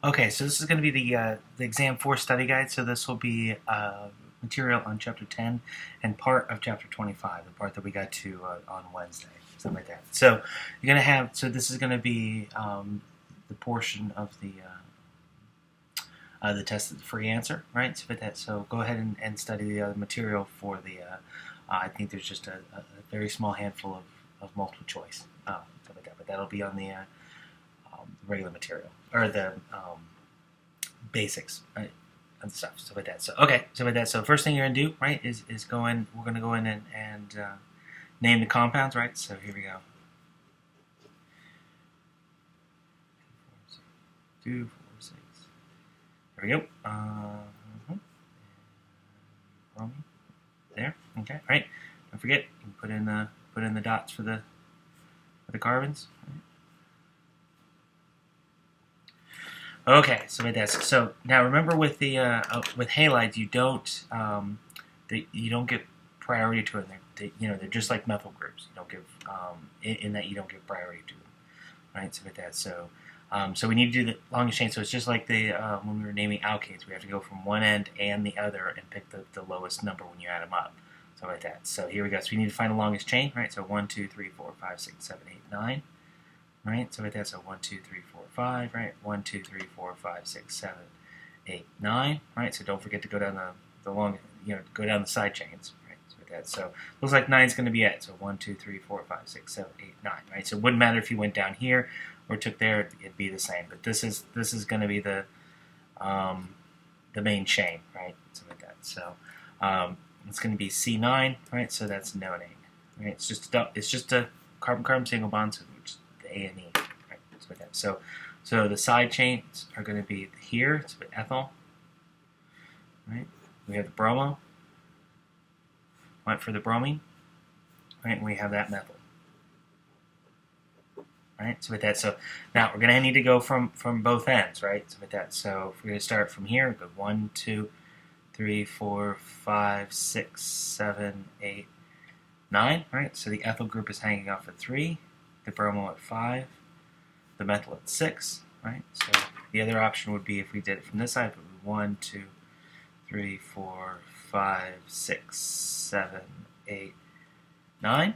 Okay, so this is going to be the Exam 4 study guide. So this will be material on Chapter 10 and part of Chapter 25, the part that we got to on Wednesday, something like that. So you're going to have, so this is going to be the portion of the test, the free answer, right? So go ahead and study the material for the, I think there's just a very small handful of multiple choice, something like that, but that'll be on the regular material, or the basics, right, and stuff, so with that. So okay, so with that, so first thing you're gonna do, right, is go in. We're gonna go in and name the compounds, right? So here we go. 2, 4, 6. There we go. Bromine. There. Okay. Right. Don't forget, you can put in the dots for the carbons. Right? Okay, so with that, so now remember with the with halides, you don't get priority to it. They're just like methyl groups. You don't give in that you don't give priority to them, right? So with that, so we need to do the longest chain. So it's just like the when we were naming alkanes, we have to go from one end and the other and pick the lowest number when you add them up. So like that. So here we go. So we need to find the longest chain, right? So 1, 2, 3, 4, 5, 6, 7, 8, 9. Right, so with that, so 1, 2, 3, 4, 5, right? 1, 2, 3, 4, 5, 6, 7, 8, 9, right? So don't forget to go down the long, go down the side chains, right? So with that, so looks like 9 is going to be it. So 1, 2, 3, 4, 5, 6, 7, 8, 9, right? So it wouldn't matter if you went down here or took there; it'd be the same. But this is going to be the main chain, right? So with that, so it's going to be C9, right? So that's nonane, right? It's just a carbon-carbon single bond, so A and E, right? So with that, so the side chains are going to be here. It's with ethyl, right? We have the bromo. Went for the bromine, right? And we have that methyl, right? So with that, so now we're going to need to go from both ends, right? So with that, so if we're going to start from here, go 1, 2, 3, 4, 5, 6, 7, 8, 9, right? So the ethyl group is hanging off at 3. The bromo at 5, the methyl at 6, right? So the other option would be if we did it from this side, but 1, 2, 3, 4, 5, 6, 7, 8, 9.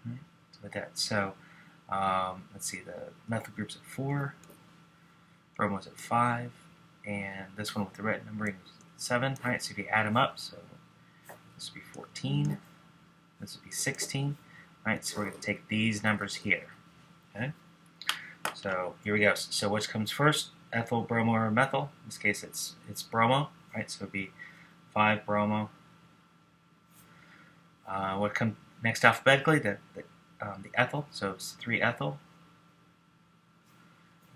Right? So with that, so let's see, the methyl group's at 4, bromo's at 5, and this one with the red numbering is 7. Right? So if you add them up, so this would be 14, this would be 16. Right, so we're going to take these numbers here. Okay, so here we go. So which comes first, ethyl, bromo, or methyl? In this case, it's bromo. Right, so it'd be 5 bromo. What comes next alphabetically? The ethyl. So it's 3 ethyl.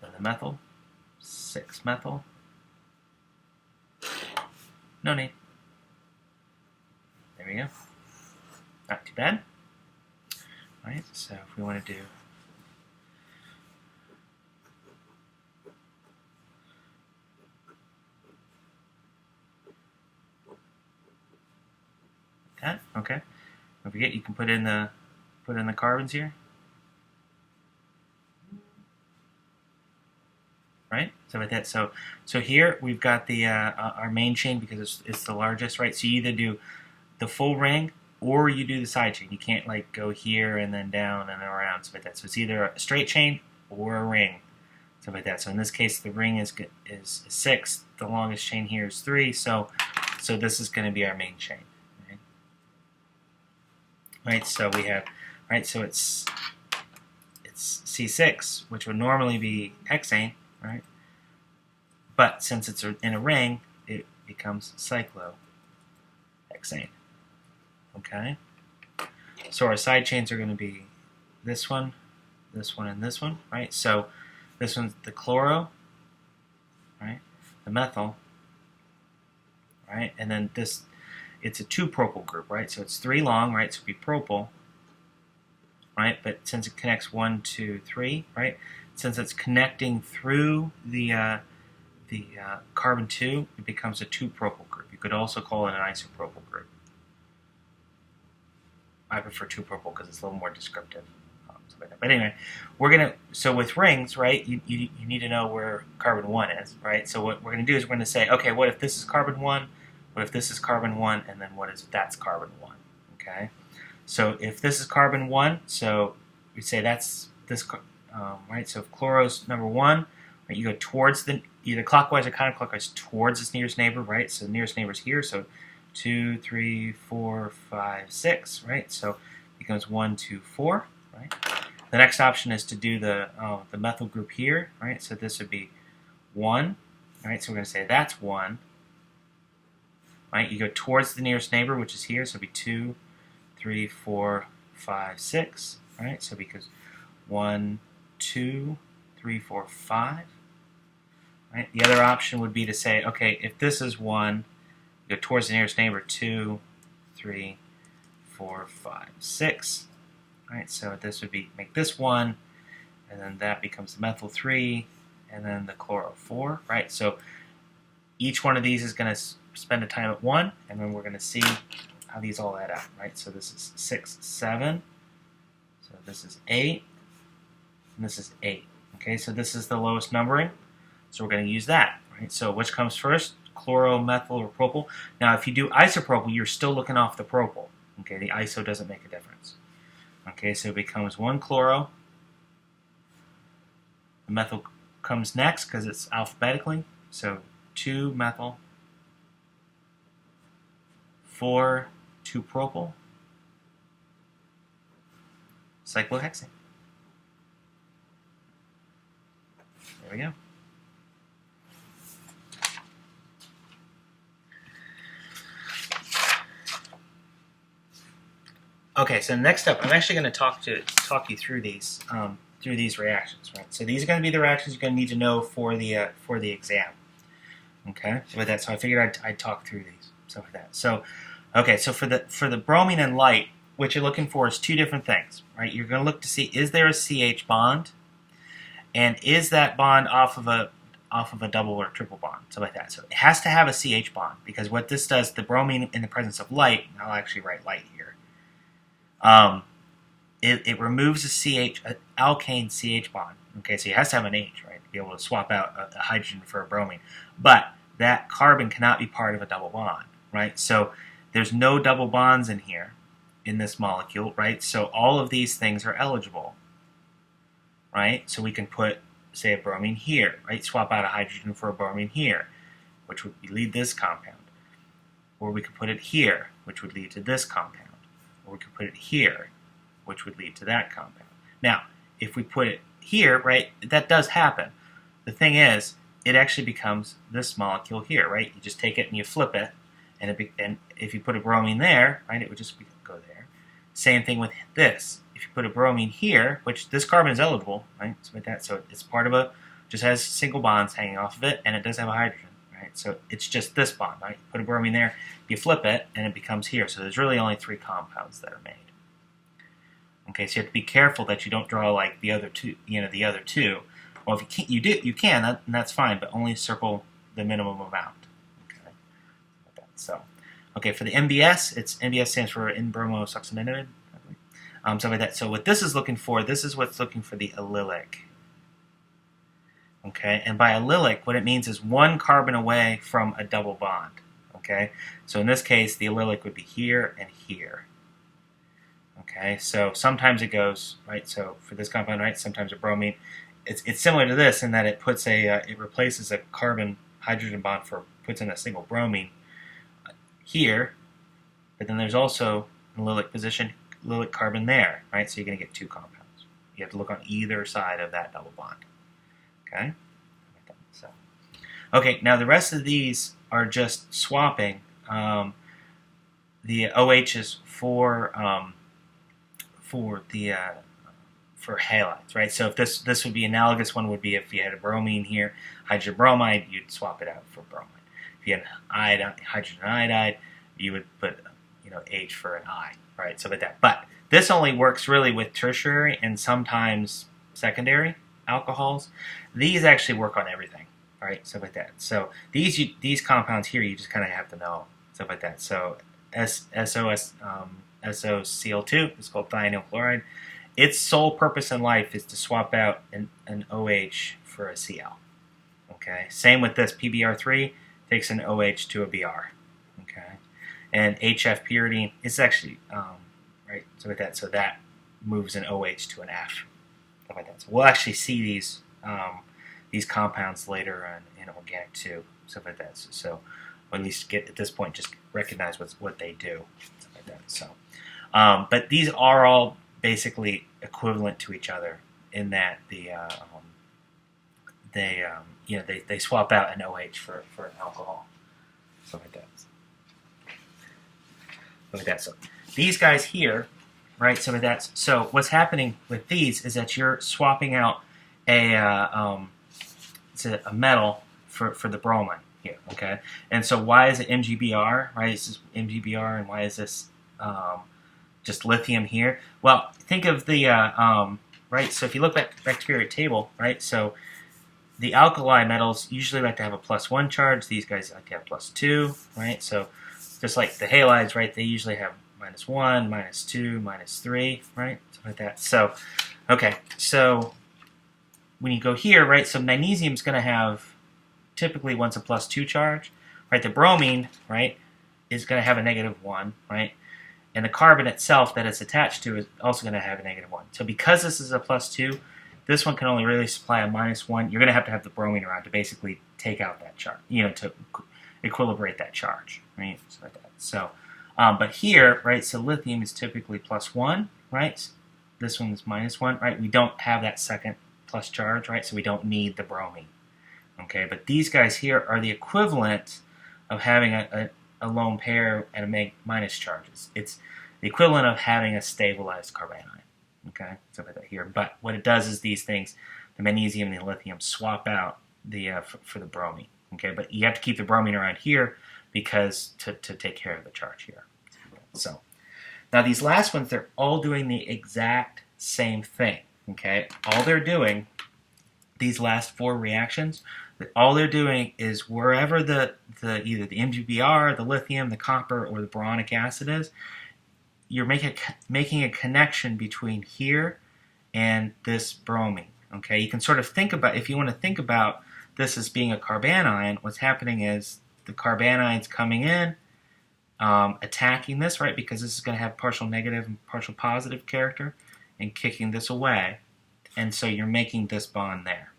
Then the methyl, 6 methyl. Nonane. There we go. Not too bad. Right, so if we want to do that, okay. Don't forget, you can put in the carbons here, right? So with that, so here we've got the our main chain because it's the largest, right? So you either do the full ring or you do the side chain. You can't like go here and then down and then around, so like that. So it's either a straight chain or a ring, so like that. So in this case, the ring is 6. The longest chain here is 3. So this is going to be our main chain, right? Right. So we have, right. So it's C6, which would normally be hexane, right? But since it's in a ring, it becomes cyclohexane. Okay, so our side chains are going to be this one, and this one, right? So this one's the chloro, right? The methyl, right? And then this, it's a 2-propyl group, right? So it's 3 long, right? So it'd be propyl, right? But since it connects 1, 2, 3, right? Since it's connecting through the carbon 2, it becomes a 2-propyl group. You could also call it an isopropyl group. I prefer 2-propyl because it's a little more descriptive. So like that. But anyway, so with rings, right, you need to know where carbon 1 is, right? So what we're going to do is we're going to say, okay, what if this is carbon 1? What if this is carbon 1? And then what if that's carbon 1? Okay? So if this is carbon 1, so we say that's this, right? So if chloro's number 1, right, you go towards either clockwise or counterclockwise towards its nearest neighbor, right? So the nearest neighbor is here, so 2, 3, 4, 5, 6, right? So it becomes 1, 2, 4, right? The next option is to do the methyl group here, right? So this would be 1, right? So we're going to say that's 1, right? You go towards the nearest neighbor, which is here, so it'd be 2, 3, 4, 5, 6, right? So because 1, 2, 3, 4, 5, right? The other option would be to say, okay, if this is 1, go towards the nearest neighbor, 2, 3, 4, 5, 6. Right, so this would be, make this 1, and then that becomes the methyl 3, and then the chloro 4, right? So each one of these is going to spend a time at 1, and then we're going to see how these all add up, right? So this is 6, 7, so this is 8, and this is 8. Okay, so this is the lowest numbering, so we're going to use that, right? So which comes first? Chloro, methyl, or propyl. Now, if you do isopropyl, you're still looking off the propyl. Okay, the iso doesn't make a difference. Okay, so it becomes 1 chloro. The methyl comes next because it's alphabetically. So 2 methyl, 4, 2 propyl, cyclohexane. There we go. Okay, so next up, I'm actually going to talk you through these reactions, right? So these are going to be the reactions you're going to need to know for the exam. Okay, so with that, so I figured I'd talk through these, stuff like that. So, okay, so for the bromine and light, what you're looking for is two different things, right? You're going to look to see, is there a CH bond, and is that bond off of a double or triple bond, so like that. So it has to have a CH bond, because what this does, the bromine in the presence of light, and I'll actually write light here. It removes an alkane CH bond. Okay, so it has to have an H, right, to be able to swap out a hydrogen for a bromine. But that carbon cannot be part of a double bond, right? So there's no double bonds in here, in this molecule, right? So all of these things are eligible, right? So we can put, say, a bromine here, right? Swap out a hydrogen for a bromine here, which would lead this compound. Or we could put it here, which would lead to this compound. Or we could put it here, which would lead to that compound. Now, if we put it here, right, that does happen. The thing is, it actually becomes this molecule here, right? You just take it and you flip it, and if you put a bromine there, right, it would just go there. Same thing with this. If you put a bromine here, which this carbon is eligible, right, so with that, so it's part of just has single bonds hanging off of it, and it does have a hydrogen. Right, so it's just this bond, right? Put a bromine there, you flip it, and it becomes here. So there's really only 3 compounds that are made. Okay, so you have to be careful that you don't draw like the other two. The other two. Well, if you can't, you can, and that's fine, but only circle the minimum amount. Okay, so okay, for the MBS, MBS stands for n-bromosuccinimide. Something like that. So what this is looking for, this is what's looking for the allylic. Okay, and by allylic, what it means is 1 carbon away from a double bond. Okay, so in this case, the allylic would be here and here. Okay, so sometimes it goes, right, so for this compound, right, sometimes a bromine, it's similar to this in that it puts it replaces a carbon-hydrogen bond puts in a single bromine here, but then there's also an allylic position, allylic carbon there, right, so you're going to get 2 compounds. You have to look on either side of that double bond. Okay. So, okay. Now the rest of these are just swapping. The OH is for halides, right? So if this would be analogous, one would be if you had a bromine here, hydrogen bromide, you'd swap it out for bromine. If you had hydrogen iodide, you would put H for an I, right? So with that, but this only works really with tertiary and sometimes secondary alcohols. These actually work on everything, right? Stuff like that. So these compounds here, you just kind of have to know, stuff like that. So SOCl2 is called thionyl chloride. its sole purpose in life is to swap out an OH for a Cl. Okay, same with this. PBr3 takes an OH to a Br. Okay, and HF pyridine is actually right. So with that, so that moves an OH to an F. Stuff like that. So we'll actually see these compounds later in organic too. Stuff like that. So at least get at this point, just recognize what they do. Stuff like that. So, but these are all basically equivalent to each other in that they swap out an OH for an alcohol. Something like that. So these guys here, right? So what's happening with these is that you're swapping out a metal for the bromine here. Okay, and so why is it MgBr? Right? This is MgBr, and why is this just lithium here? Well, think of the right. So if you look back to the periodic table, right? So the alkali metals usually like to have a +1 charge. These guys like to have +2, right? So just like the halides, right? They usually have -1, -2, -3, right? Something like that. So, okay. So when you go here, right? So magnesium's going to have typically once a +2 charge, right? The bromine, right, is going to have a -1, right? And the carbon itself that it's attached to is also going to have a -1. So because this is a +2, this one can only really supply a -1. You're going to have the bromine around to basically take out that charge, to equilibrate that charge, right? So like that. So, but here, right? So lithium is typically +1, right? This one is -1, right? We don't have that second plus charge, right? So we don't need the bromine. Okay, but these guys here are the equivalent of having a lone pair and a minus charges. It's the equivalent of having a stabilized carbanion. Okay, so like that here. But what it does is these things, the magnesium and the lithium, swap out the for the bromine. Okay, but you have to keep the bromine around here because to take care of the charge here. So now these last ones, they're all doing the exact same thing. Okay, all they're doing, these last 4 reactions, all they're doing is wherever either the MgBr, the lithium, the copper, or the boronic acid is, you're making a connection between here and this bromine. Okay, you can sort of think about, if you want to think about this as being a carbanion, what's happening is the carbanions coming in, attacking this, right, because this is going to have partial negative and partial positive character, and kicking this away, and so you're making this bond there.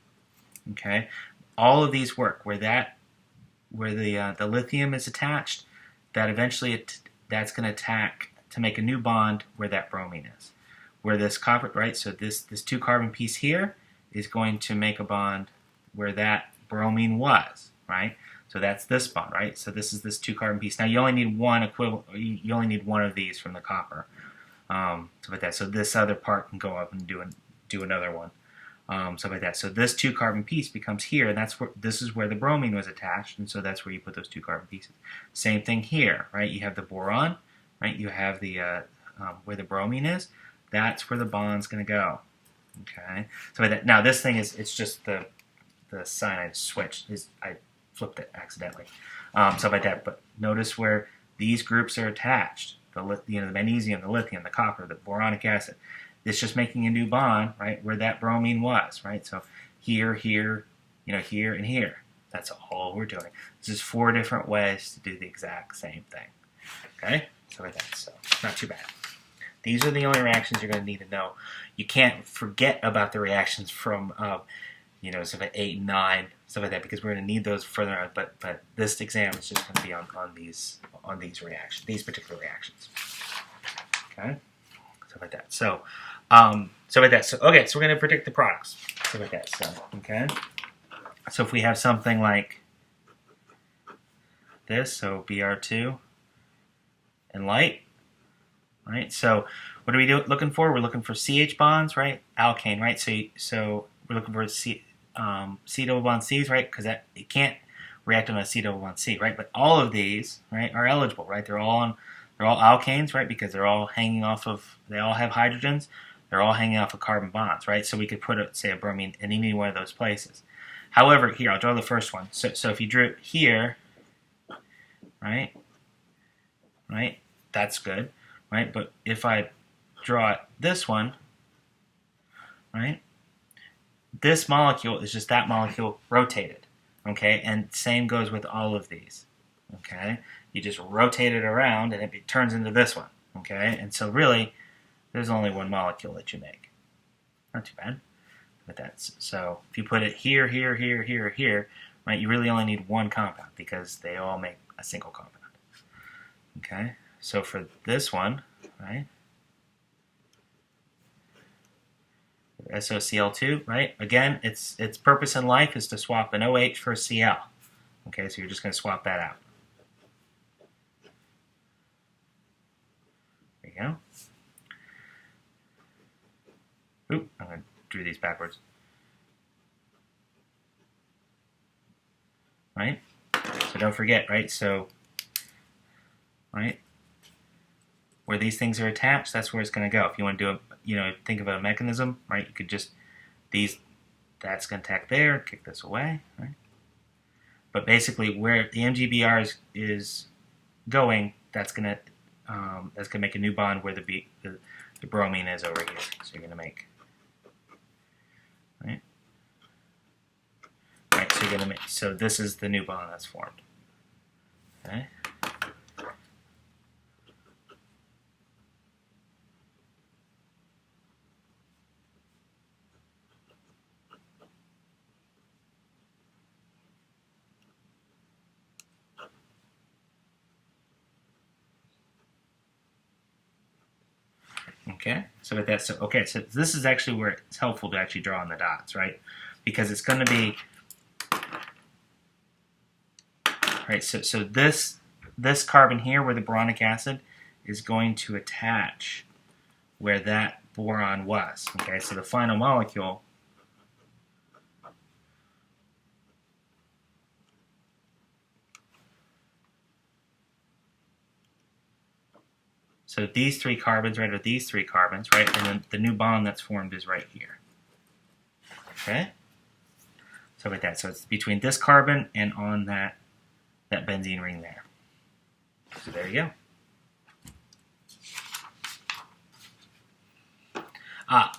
Okay, all of these work where the lithium is attached. That eventually that's going to attack to make a new bond where that bromine is. Where this copper, right? So this 2 carbon piece here is going to make a bond where that bromine was, right? So that's this bond, right? So this is this 2 carbon piece. Now you only need one equivalent. You only need one of these from the copper. So like that. So this other part can go up and do another one. Stuff like that. So this 2 carbon piece becomes here, and this is where the bromine was attached, and so that's where you put those 2 carbon pieces. Same thing here, right? You have the boron, right? You have the where the bromine is. That's where the bond's going to go. Okay. So like that. Now this thing it's just the sign I switched. I flipped it accidentally. Stuff like that. But notice where these groups are attached. The magnesium, the lithium, the copper, the boronic acid. It's just making a new bond, right, where that bromine was, right? So here, here, here, and here. That's all we're doing. This is 4 different ways to do the exact same thing. Okay? So like that. So not too bad. These are the only reactions you're going to need to know. You can't forget about the reactions from, stuff like 8 and 9, stuff like that, because we're going to need those further on. But this exam is just going to be on these reactions, these particular reactions. Okay? Stuff like that. So, like that. So, okay, so we're going to predict the products. Stuff like that. So, okay. So if we have something like this, so Br2 and light, right? So what are we looking for? We're looking for CH bonds, right? Alkane, right? So we're looking for C double bond C's, right? Because it can't react on a C double bond C, right? But all of these, right, are eligible, right? They're all alkanes, right? Because they're all hanging off of, they all have hydrogens. They're all hanging off of carbon bonds, right? So we could put, say, a bromine in any one of those places. However, here, I'll draw the first one. So if you drew it here, right, that's good, right? But if I draw this one, right? This molecule is just that molecule rotated, okay? And same goes with all of these, okay? You just rotate it around and it turns into this one, okay? And so really, there's only one molecule that you make. Not too bad. But that's, so if you put it here, here, here, here, here, right, you really only need one compound because they all make a single compound. Okay, so for this one, right, SOCl2, right, again, its purpose in life is to swap an OH for a Cl. Okay, so you're just going to swap that out. There you go. Oop, I'm going to do these backwards. Right, so don't forget, right, so right? Where these things are attached, that's where it's going to go. If you want to do a, you know, think about a mechanism, right? You could just, that's going to tack there, kick this away, right? But basically, where the MGBR is going, that's going to make a new bond where the bromine is over here. So you're going to make, right? Right. So you're going to make. So this is the new bond that's formed. Okay. Okay, so with that, so this is actually where it's helpful to actually draw on the dots, right? Because it's going to be, right, so this carbon here, where the boronic acid, is going to attach where that boron was, okay? So the final molecule, so these three carbons, right, are these three carbons, right? And then the new bond that's formed is right here. Okay? So with that, so it's between this carbon and on that benzene ring there. So there you go.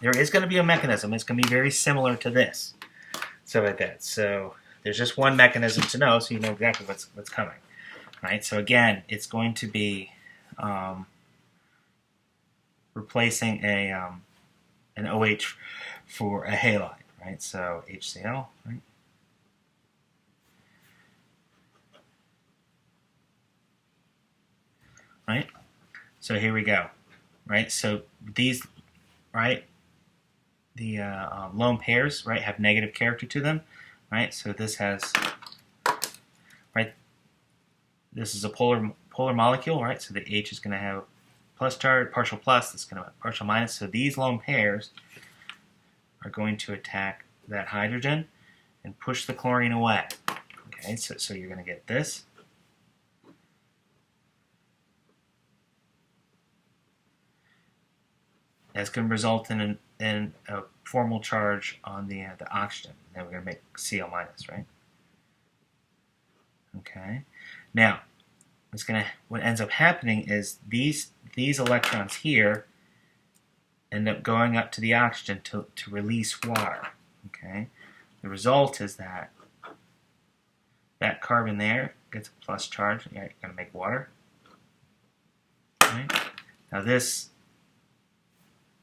There is going to be a mechanism. It's going to be very similar to this. So with that, so there's just one mechanism to know, so you know exactly what's coming. Right? So again, it's going to be replacing an OH for a halide, right? So HCl, right? Right? So here we go, right? So these, right, the lone pairs, right, have negative character to them, right? So this has, right, this is a polar molecule, right? So the H is going to have plus charge, partial plus, this is going to have partial minus. So these lone pairs are going to attack that hydrogen and push the chlorine away. Okay, so you're going to get this. That's going to result in a formal charge on the oxygen. Then we're going to make Cl minus, right? Okay. Now, what ends up happening is these electrons here end up going up to the oxygen to release water. Okay. The result is that carbon there gets a plus charge. You're going to make water. Right. Now this,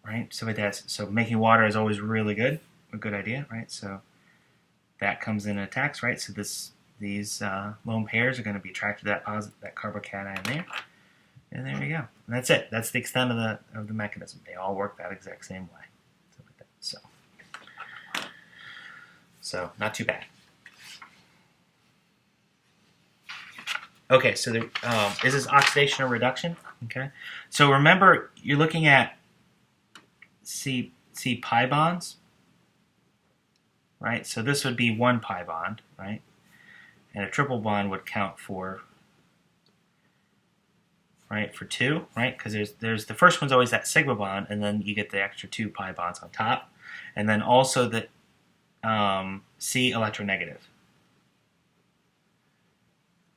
right? So making water is always really good, a good idea, right? So that comes in and attacks, right? So these lone pairs are going to be attracted to that carbocation there, and there you go. And that's it. That's the extent of the mechanism. They all work that exact same way. So not too bad. Okay, so is this oxidation or reduction? Okay, so remember you're looking at C pi bonds, right? So this would be 1 pi bond, right? And a triple bond would count for, right, for 2, right? Because there's the first one's always that sigma bond, and then you get the extra 2 pi bonds on top, and then also the C electronegative,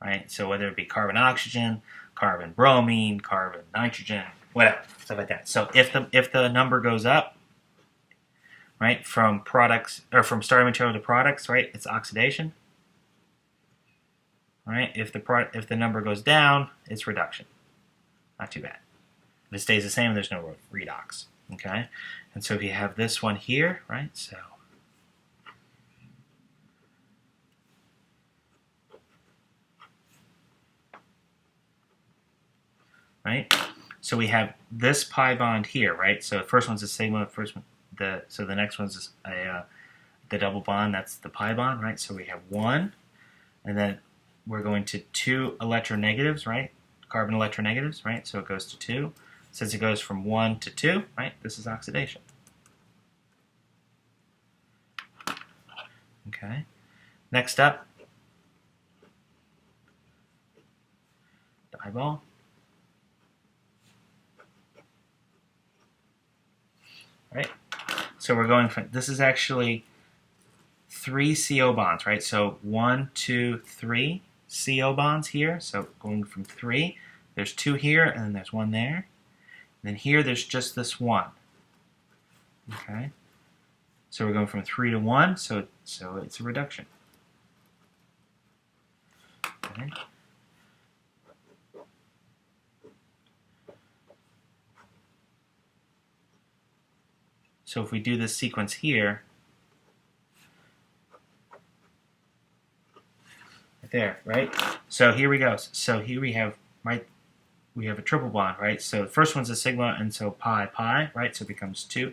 right? So whether it be carbon oxygen, carbon bromine, carbon nitrogen, whatever, stuff like that. So if the number goes up, right? From products, or from starting material to products, right? It's oxidation, right? If the number goes down, it's reduction. Not too bad. If it stays the same, there's no redox, okay? And so if you have this one here, right? So right? So we have this pi bond here, right? So the first one's a sigma, so the next one's the double bond, that's the pi bond, right? So we have one, and then we're going to two electronegatives, right? Carbon electronegatives, right? So it goes to two. Since it goes from 1 to 2, right? This is oxidation. Okay. Next up, diball. Right? So we're going from, this is actually 3 CO bonds, right? So 1, 2, 3 CO bonds here. So going from 3, there's 2 here, and then there's 1 there. And then here, there's just this 1. Okay? So we're going from 3 to 1, so it's a reduction. Okay? So if we do this sequence here, right there, right? So here we go. So here we have, right, we have a triple bond, right? So the first one's a sigma, and so pi, right? So it becomes 2.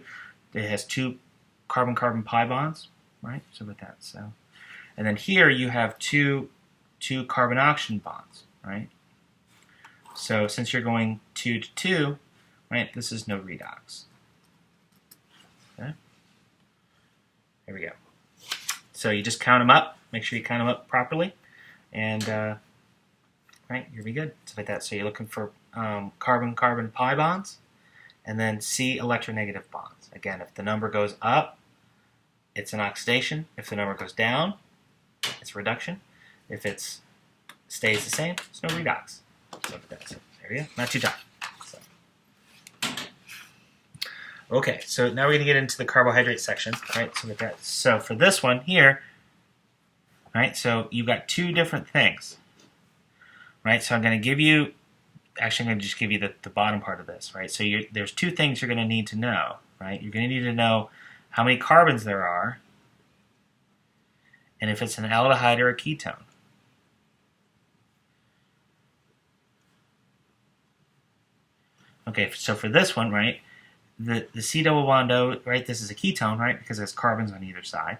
It has 2 carbon-carbon pi bonds, right? So with that, so. And then here you have two carbon-oxygen bonds, right? So since you're going 2 to 2, right, this is no redox. Okay? Here we go. So you just count them up. Make sure you count them up properly. And, right, you'll be good. So like that. So you're looking for carbon-carbon pi bonds, and then C electronegative bonds. Again, if the number goes up, it's an oxidation. If the number goes down, it's a reduction. If it stays the same, it's no redox. So look at that. So there you go. Not too tough. So. Okay, so now we're going to get into the carbohydrate section. Right. So with that. So for this one here, right. So you've got 2 different things. Right. So I'm going to give you. Actually, I'm going to just give you the bottom part of this, right? So there's 2 things you're going to need to know, right? You're going to need to know how many carbons there are, and if it's an aldehyde or a ketone. Okay, so for this one, right, the C double bond O, right, this is a ketone, right, because it has carbons on either side,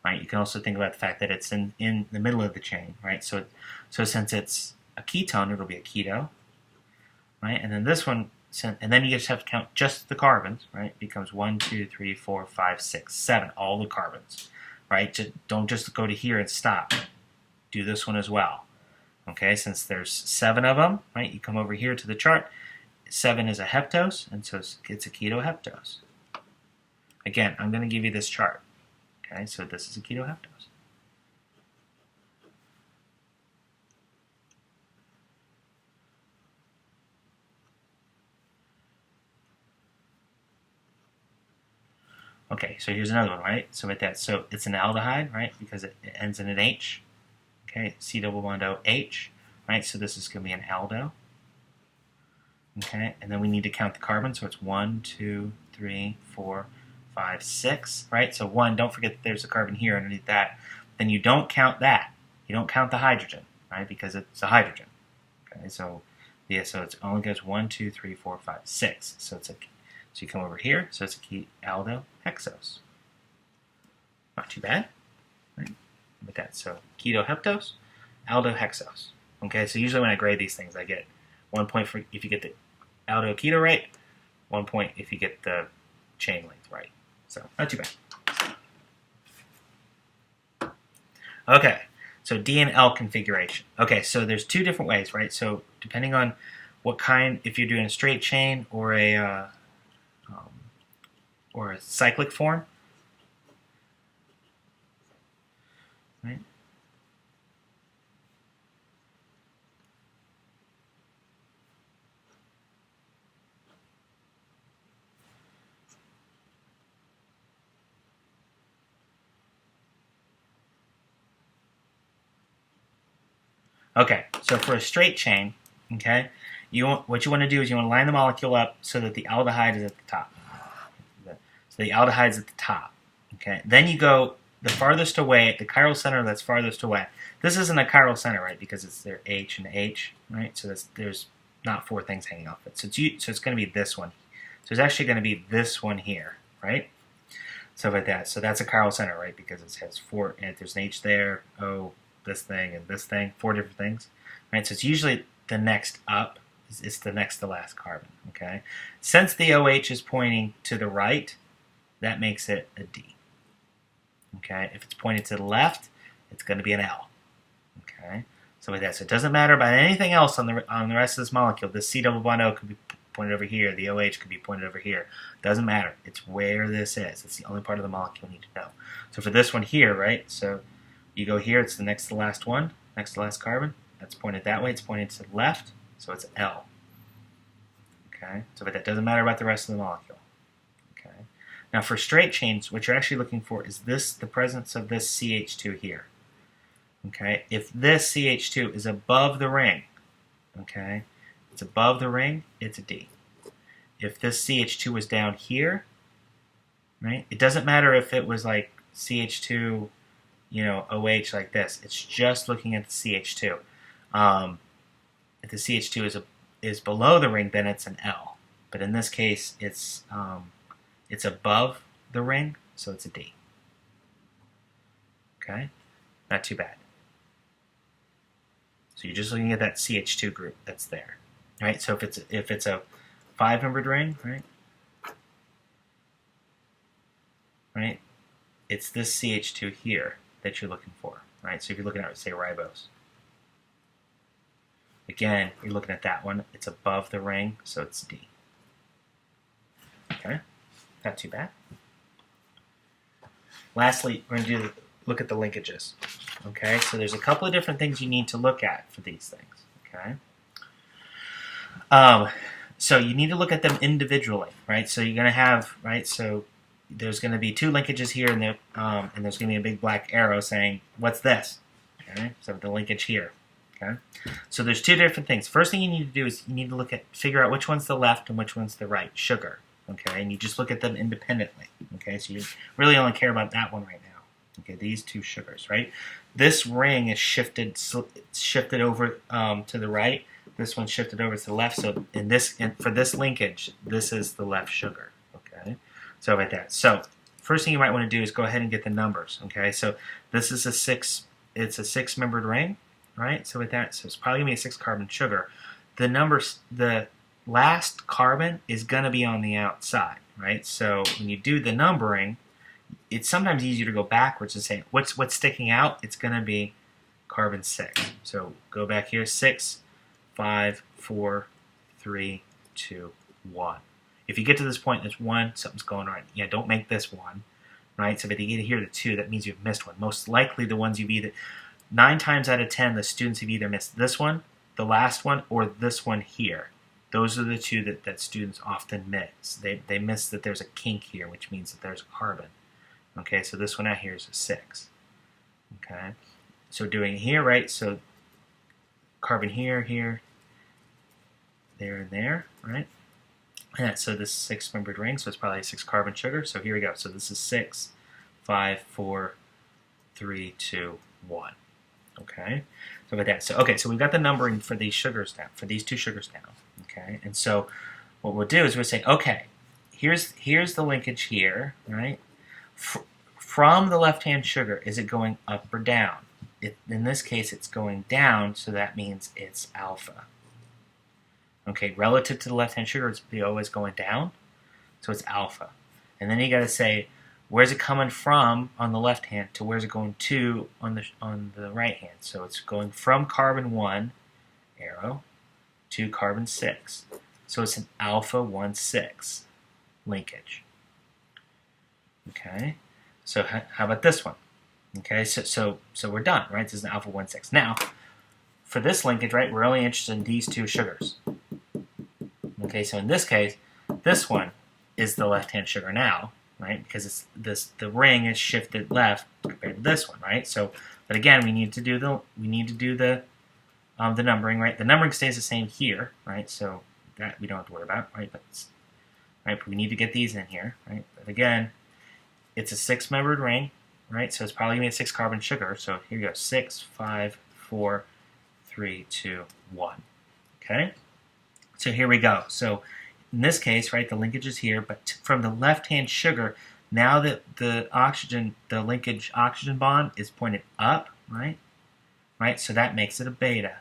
right? You can also think about the fact that it's in the middle of the chain, right? So since it's a ketone, it'll be a keto. Right, and then this one, and then you just have to count just the carbons, right? It becomes 1, 2, 3, 4, 5, 6, 7, all the carbons, right? Don't just go to here and stop. Do this one as well. Okay, since there's 7 of them, right? You come over here to the chart. 7 is a heptose, and so it's a ketoheptose. Again, I'm going to give you this chart. Okay, so this is a ketoheptose. Okay, so here's another one, right? So with that, so it's an aldehyde, right? Because it ends in an H. Okay, C double bond O H, right? So this is going to be an aldo. Okay, and then we need to count the carbon. So it's 1, 2, 3, 4, 5, 6, right? So 1, don't forget that there's a carbon here underneath that. Then you don't count that. You don't count the hydrogen, right? Because it's a hydrogen. Okay, so yeah, so it only goes 1, 2, 3, 4, 5, 6. So it's a So you come over here, so it's a aldohexose. Not too bad, right? With that, so ketoheptose, aldohexose. Okay, so usually when I grade these things, I get 1 point for if you get the aldo keto right, 1 point if you get the chain length right. So not too bad. Okay, so D and L configuration. Okay, so there's 2 different ways, right? So depending on what kind, if you're doing a straight chain or a cyclic form, right? Okay, so for a straight chain, okay, what you want to do is you want to line the molecule up so that the aldehyde is at the top. So the aldehyde is at the top. Okay, then you go the farthest away, the chiral center that's farthest away. This isn't a chiral center, right? Because it's their H and H, right? So there's not 4 things hanging off it. So it's going to be this one. So it's actually going to be this one here, right? Stuff like that. So that's a chiral center, right? Because it has 4, and there's an H there, O, this thing, and this thing, 4 different things, right? So it's usually the next up. It's the next to last carbon, okay? Since the OH is pointing to the right, that makes it a D, okay? If it's pointed to the left, it's going to be an L, okay? So like that. So it doesn't matter about anything else on the rest of this molecule. This C double bond O could be pointed over here. The OH could be pointed over here. Doesn't matter. It's where this is. It's the only part of the molecule you need to know. So for this one here, right? So you go here. It's the next to the last one, next to the last carbon. That's pointed that way. It's pointed to the left. So it's L. Okay. So but that doesn't matter about the rest of the molecule. Okay. Now for straight chains, what you're actually looking for is the presence of this CH2 here. Okay. If this CH2 is above the ring, okay, it's above the ring, it's a D. If this CH2 was down here, right, it doesn't matter if it was like CH2, OH like this. It's just looking at the CH2. If the CH2 is below the ring, then it's an L. But in this case, it's above the ring, so it's a D. Okay, not too bad. So you're just looking at that CH2 group that's there, right? So if it's a 5-membered ring, right, it's this CH2 here that you're looking for, right? So if you're looking at, say, ribose, again, you're looking at that one. It's above the ring, so it's D. Okay, not too bad. Lastly, we're going to look at the linkages. Okay, so there's a couple of different things you need to look at for these things. Okay, so you need to look at them individually, right? So you're going to have, right? So there's going to be 2 linkages here, and there's going to be a big black arrow saying, "What's this?" Okay, so the linkage here. Okay, so there's 2 different things. First thing you need to do is you need to figure out which one's the left and which one's the right sugar. Okay, and you just look at them independently. Okay, so you really only care about that one right now. Okay, these 2 sugars, right? This ring is shifted over to the right. This one's shifted over to the left. So for this linkage, this is the left sugar. Okay, so like that. So first thing you might want to do is go ahead and get the numbers. Okay, so this is it's a 6-membered ring, right? So with that, so it's probably gonna be a 6-carbon sugar. The last carbon is gonna be on the outside, right? So when you do the numbering, it's sometimes easier to go backwards and say what's sticking out. It's going to be carbon 6. So go back here, 6, 5, 4, 3, 2, 1. If you get to this point, there's 1, something's going on. Yeah, don't make this 1, right? So if you get here to 2, that means you've missed one. Most likely the ones 9 times out of 10, the students have either missed this one, the last one, or this one here. Those are the 2 that students often miss. They miss that there's a kink here, which means that there's a carbon. Okay, so this one out here is a 6. Okay, so doing it here, right? So carbon here, there, and there, right? And so this 6-membered ring, so it's probably a 6-carbon sugar. So here we go. So this is 6, 5, 4, 3, 2, 1. Okay, so with that, so we've got the numbering for these sugars down, for these 2 sugars down. Okay, and so what we'll do is we'll say, okay, here's the linkage here, right? From the left-hand sugar, is it going up or down? In this case, it's going down, so that means it's alpha. Okay, relative to the left-hand sugar, it's always going down, so it's alpha. And then you got to say, where's it coming from on the left hand to where's it going to on the right hand? So it's going from carbon 1 arrow to carbon 6. So it's an alpha 1,6 linkage. Okay, so how about this one? Okay, so we're done, right? This is an alpha 1,6. Now, for this linkage, right, we're only interested in these 2 sugars. Okay, so in this case, this one is the left-hand sugar now, right? Because the ring is shifted left compared to this one, right? So, but again, we need to do the the numbering, right? The numbering stays the same here, right? So that we don't have to worry about, right? But we need to get these in here, right? But again, it's a 6-membered ring, right? So it's probably going to be a 6-carbon sugar. So here you go, 6, 5, 4, 3, 2, 1. Okay? So here we go. So in this case, right, the linkage is here, but from the left-hand sugar, now that the linkage oxygen bond is pointed up, right? Right? So that makes it a beta.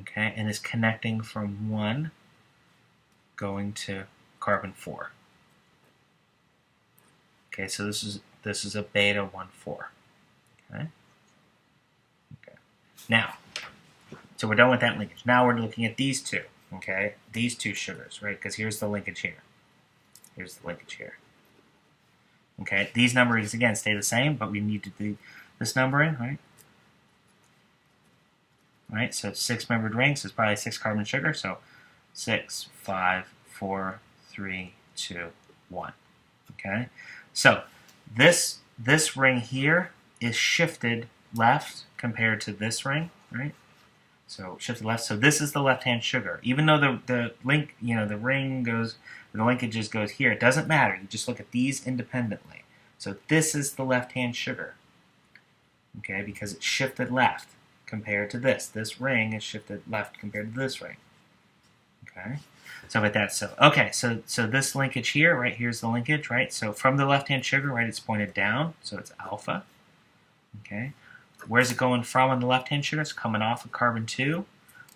Okay? And is connecting from 1 going to carbon 4. Okay, so this is a beta 1,4. Okay? Okay. Now, so we're done with that linkage. Now we're looking at these two, okay? These two sugars, right? Because here's the linkage here. Here's the linkage here. Okay, these numberings again stay the same, but we need to do this numbering, right? Right, so 6-membered rings is probably 6-carbon sugar, so 6, 5, 4, 3, 2, 1. Okay, so this ring here is shifted left compared to this ring, right? So shifted left. So this is the left-hand sugar. Even though the link, the ring goes, the linkages goes here, it doesn't matter. You just look at these independently. So this is the left-hand sugar, okay, because it's shifted left compared to this. This ring is shifted left compared to this ring. Okay, so with that, so this linkage here, right, here's the linkage, right? So from the left-hand sugar, right, it's pointed down, so it's alpha. Okay, where's it going from on the left-hand sugar? It's coming off of carbon 2.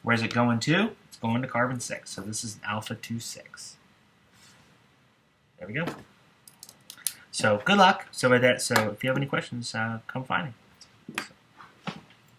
Where's it going to? It's going to carbon 6. So this is alpha 2,6. There we go. So good luck. So with that, so if you have any questions, come find me.